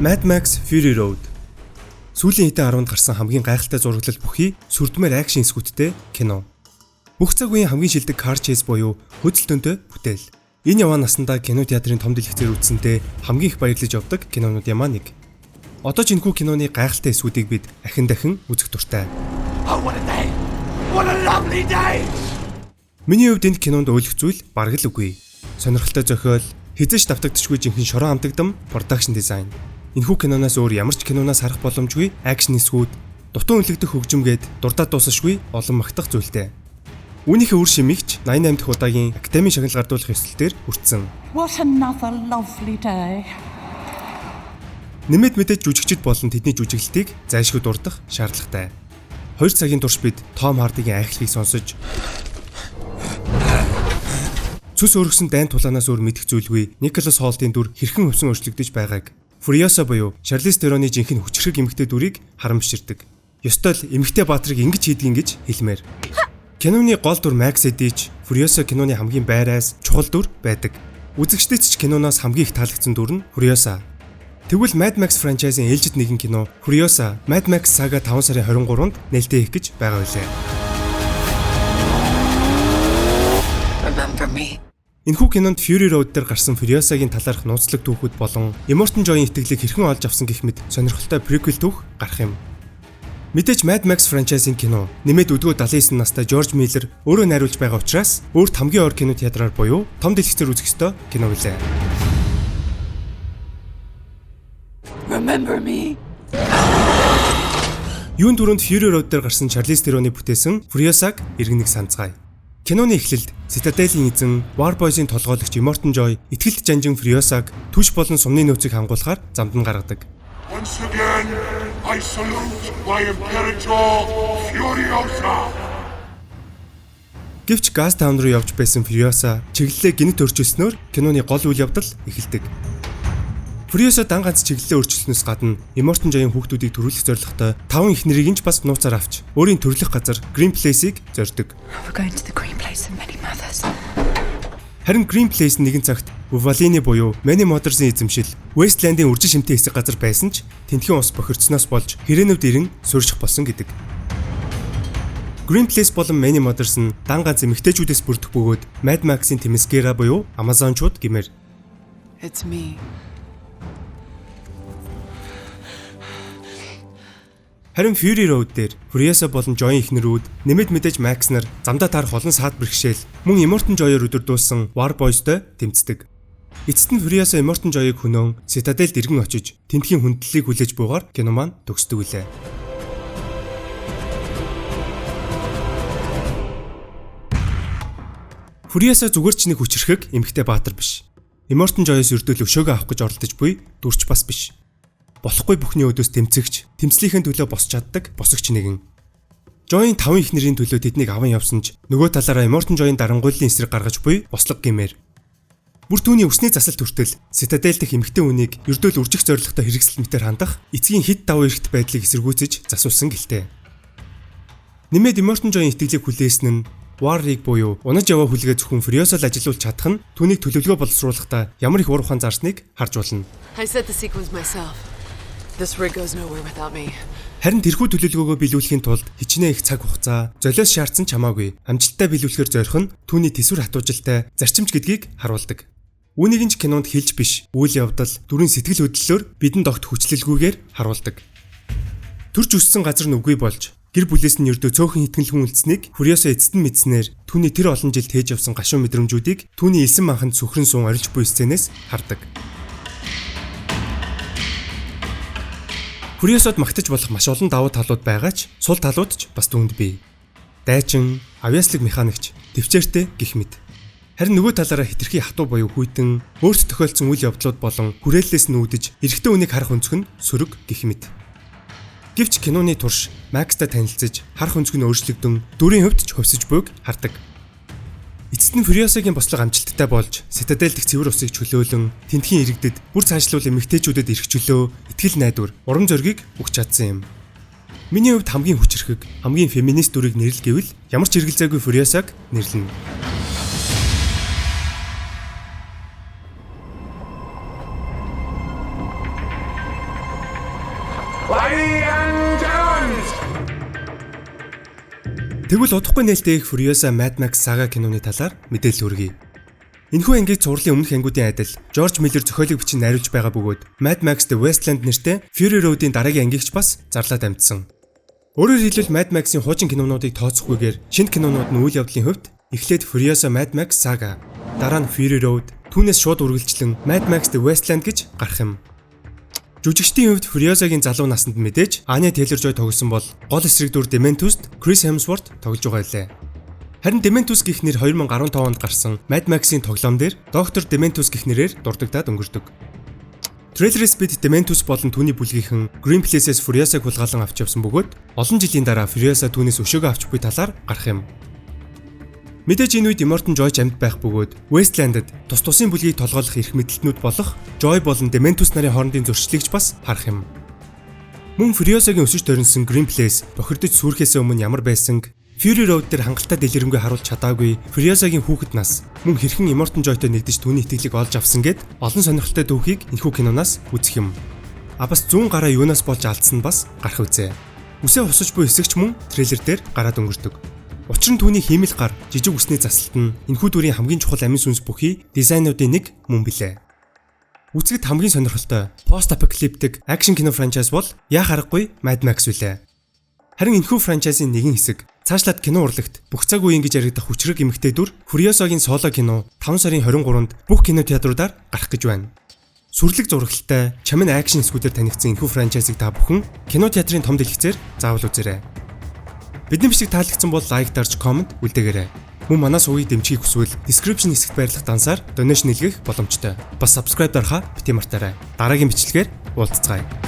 Mad Max Fury Road. Сүүлийн хэдэн 10-нд гарсан хамгийн гайхалтай зураглал бүхий сүрдмээр акшн эсгүүдтэй кино. Бүх цаг үеийн хамгийн шилдэг car chase буюу хөдөлтөнтэй бүтээл. Энэ яваа насандаа кино театрын том дэлгэцээр үзсэнтэй хамгийн их баярлаж явдаг кинонууд ямаа нэг. Одоо ч энэхүү киноны гайхалтай эсгүүдийг бид дахин үзэх дуртай. Миний хувьд энэ кинонд өөлөх зүйл бараг л үгүй. Сонирхолтой зохиол, хизээш давтагдчихгүй жинхэнэ шорон хамтагдам, production design. Энэхүү киноноос өөр ямар ч киноноос харах боломжгүй акшн эсгүүд, дутуу үнэлэгдэх хөгжимгээд дурдаад дуусашгүй олон магтах зүйлтэй. Үүнийхээ үр шимэгч 88 дахь удаагийн Академийн шагнал гардуулах ёслолтээр хүртсэн. What another lovely day. Нэмээд мэдээж жүжигчид болон тэдний жүжиглэлтийг зайлшгүй дурдах шаардлагатай. 2 цагийн турш бид Том Хардигийн айхлыг сонсож цус өргөсөн дайн тулаанаас өөр мэдэх зүйлгүй Николас Холтын дүр хэрхэн өвсөн өөрчлөгдөж байгааг Furiosa буюу Шарлиз Тероны жинхэнэ хүчрэг эмэгтэй дүрийг харамсчирдаг. Ёстой л эмэгтэй баатрыг ингэж хийдгин гэж хэлмээр. Киноны гол дүр Max Edich Furiosa киноны хамгийн байраас чухал дүр байдаг. Үзэгчдэд ч киноноос хамгийн их таалагдсан дүр нь Furiosa. Тэгвэл Mad Max franchise-ийн ээлжид нэгэн кино Furiosa Mad Max Saga 5 сарын 23-нд нээлттэй хийх гэж байгаа байлаа. Remember me. Энэхүү кинонд Fury Road дээр гарсан Furiosa-гийн талаарх нууцлаг түүхүүд болон Immortan Joy-ийн итгэлийг хэрхэн олж авсан гэх мэт сонирхолтой prequel түүх гарах юм. Мэдээж Mad Max franchise-ийн кино нэмээд өдгөө 79 настай George Miller өөрөө найруулж байгаа учраас өөрт хамгийн ор кино театраар буюу том дэлгэцээр үзэх ёстой кино билээ. Remember me. Юун түрүүнд Fury Road дээр гарсан Charlize Theron-ы бүтээсэн Furiosa-г иргэнэг санацгаая. Киноны эхлэлд Citadel-ийн эзэн War Boys-ийн толгойлогч Immortan Joy итгэлт жанжин Furiosa-г түш болон сумны нөөцийг хангуулахаар замд нь гаргадаг. Once again, I salute my Imperator Furiosa. Гэвч Gastown руу явж байсан Furiosa чиглэлээ гинт өөрчилснөөр киноны гол үйл явдал эхэлдэг. Furiosa дан ганц чиглэлээ өөрчилснөөс гадна Immortan Joy-ийн хүүхдүүдийг төрүүлэх зорилготой 5 их нэрийг ч бас нууцаар авч өөрийн төрлөх газар Green Place-ийг зорьдог. We're going to the Green Place and many mothers. Харин Green Place нэгэн цагт Uvalini буюу Many Mothers-ийн эзэмшил Wasteland-ийн үржин шимтэн хэсэг газар байсан ч тентхийн ус бохирдсноос болж хэрээнүүд ирэн суурьших болсон гэдэг. Green Place болон Many Mothers нь дан ганц эмэгтэйчүүдээс бүрдэх бөгөөд Mad Max-ийн Themyscira буюу Амазончууд гэмээр. It's me. Харин Fury Road дээр Furiosa болон Joy ихнэрүүд нэмээд мэдээж Max нар замдаа тарах олон саад бэрхшээл мөн Immortan Joy-оор өдөрдүүлсэн War Boys-тэй тэмцдэг. Эцэст нь Furiosa Immortan Joy-ыг хөнөөн Citadel-д иргэн очиж тентхийн хүндлэлийг хүлээж буугаар кино маань төгсдөг үлээ. Furiosa зүгээр ч нэг хүчрхэг эмэгтэй баатар биш. Immortan Joy-с өрдөөл өшөөгөө авах гэж оролдож буй дүрч бас биш. Болохгүй бүхний өдөөс тэмцэгч, тэмцлийнхэн төлөө босч чаддаг босогч нэгэн. Joy-ийн 5 их нэрийн төлөө тэднийг аван явсан ч нөгөө талаараа Immortan Joy-ийн дарангуйлын эсрэг гаргаж буй бослог гэмээр. Бүр түүний өсний засалт хүртэл Citadel дэх эмэгтэй хүнийг ердөөл үржих зорилготой хэрэгсэл мэтээр хандах эцгийн хэд давуу эрхт байдлыг эсэргүүцэж засуулсан гэлтэй. Нэмээд Immortan Joy-ийн итгэлийг хүлээсэн нь War Rig буюу унаж яваа хүлгээ зөвхөн Furiosa-л ажилуулж чадах нь түүнийг төлөвлөгөө боловсруулахдаа ямар их ур ухаан зарсныг харж болно. I set the sequence myself. This rig goes nowhere without me. Харин тэрхүү төлөвлөгөөгөө биелүүлэхийн тулд хичнээн их цаг хугацаа, золиос шаардсан ч хамаагүй амжилттай биелүүлэхээр зорих нь түүний тэсвэр хатуужилтай зарчимч гэдгийг харуулдаг. Үүнийг нь ч кинонд хэлж биш, үйл явдал, дүрийн сэтгэл хөдлөлөөр бидэнд огт хүчлэлгүйгээр харуулдаг. Төрж өссөн газар нь үгүй болж, гэр бүлээс нь ердөө цөөхөн хитгэн үлдсэнийг Furiosa эцэст нь мэдснээр түүний тэр олон жил тээж явсан гашуун мэдрэмжүүдийг түүний элсэн манханд сүхрэн суун орилж буй сценээс хардаг. Furiosa-д магтаж болох маш олон давуу талууд байгаа ч сул талууд ч бас түүнд бий. Дайчин, авьяаслаг механикч, төвчээртэй гэх мэт. Харин нөгөө талаараа хитрхи хатуу буюу хүйтэн, өөрт тохиолдсон үйл явдлууд болон хүрээллээс нь үүдэж, эрэгтэй үнийг харах өнцг нь сөрөг гэх мэт. Гэвч киноны турш Max-тай танилцж, харах өнцг нь өөрчлөгдөн, дүрийн хувьд ч хувьсаж буйг хардаг. Эцэст нь Furiosa-гийн бослого амжилттай болж Citadel дэх цэвэр усыг чөлөөлөн тентхийн иргэдэд бүр цаашлуул эмэгтэйчүүдэд ирэх чөлөө итгэл найдвар урам зориг өгч чадсан юм. Миний хувьд хамгийн хүчрхэг, хамгийн феминист дүрийг нэрлэл гэвэл ямар ч хэрэгэлзээгүй Furiosa-г нэрлэнэ. Тэгвэл удахгүй нээлттэй их Furiosa Mad Max Saga киноны талаар мэдээлэл хүргэе. Энэхүү ангийг цувралын өмнөх ангиудын адил Жорж Миллер зохиолыг бичин найруулж байгаа бөгөөд Mad Max The Wasteland нэртэй Fury Road-ийн дараагийн ангигч бас зарлаад амьдсан. Өөрөөр хэлбэл Mad Max-ийн хуучин кинонуудыг тооцохгүйгээр шинэ кинонууд нь үйл явдлын хувьд эхлээд Furiosa Mad Max Saga, дараа нь Fury Road, түүнээс шууд үргэлжлэн Mad Max The Wasteland гэж гарах юм. Жүжигчдийн хувьд Furiosагийн залуу наснд мэдээж Anya Taylor-Joy тоглосон бол гол эсрэг дүр Dementus-д Chris Hemsworth тоглож байгаа байлээ. Харин Dementus гэх нэр 2015 онд гарсан Mad Max-ийн тоглоом дээр Доктор Dementus гэх нэрээр дурддагдаад өнгөрдөг. Трейлерээс бид Dementus болон түүний бүлгийнхэн Green Place-с Furiosаг хулгайлан авч явсан бөгөөд олон жилийн дараа Furiosa түүнээс өшөөгөө авч буй талаар гарах юм. Мэдээж энэ үед Immortan Joy амьд байх бөгөөд Wasteland-д тус тусын бүлгийг толгойлох эрх мэдэлтнүүд болох Joy болон Dementus нарын хоорондын зөрчлийг ч бас харах юм. Мөн Furiosагийн өсөж төрөнсөн Green Place бохирдож сүрхээс өмнө ямар байсан, Fury Road дээр хангалттай дэлгэрэнгүй харуулж чадаагүй Furiosагийн хүүхэд нас мөн хэрхэн Immortan Joy-той нэгдэж түүний итгэлийг олж авсан гэд олон сонирхолтой дүүхийг энэхүү киноноос үзэх юм. Бас зүүн гараа юунаас болж алдсан бас гарах үзье. Үсээ хусаж буй хэсэгч мөн трейлер дээр гараад өнгөрдөг. Учир нь түүний хиймэл гар, жижиг үсний засалт нь энэхүү дүрийн хамгийн чухал амин сүнс бүхий дизайнуудын нэг мөн билээ. Үзэхэд хамгийн сонирхолтой пост-апокалиптик акшн кино франчайз бол яа харахгүй Mad Max үлээ. Харин энэхүү франчайзын нэгэн хэсэг цаашлаад кино урлагт бүх цаг үеийн гэж яригдах хүчрэг эмэгтэй дүр Furiosагийн соло кино 5 сарын 23-нд бүх кинотеатруудаар гарах гэж байна. Сүрлэг зурагтай, чамин акшн эсгүүдээр танигдсан энэхүү франчайзыг та бүхэн кинотеатрын том дэлгэцээр заавал үзээрэй. Бидний бичиг таалагдсан бол лайк дарж комент үлдээгээрэй. Мөн манаас үгийг дэмжихийг хүсвэл description хэсэгт байрлах дансаар донешн хийлгэх боломжтой. Бас subscribe дарахаа бити мартаарай. Дараагийн бичлэгээр уулзцгаая.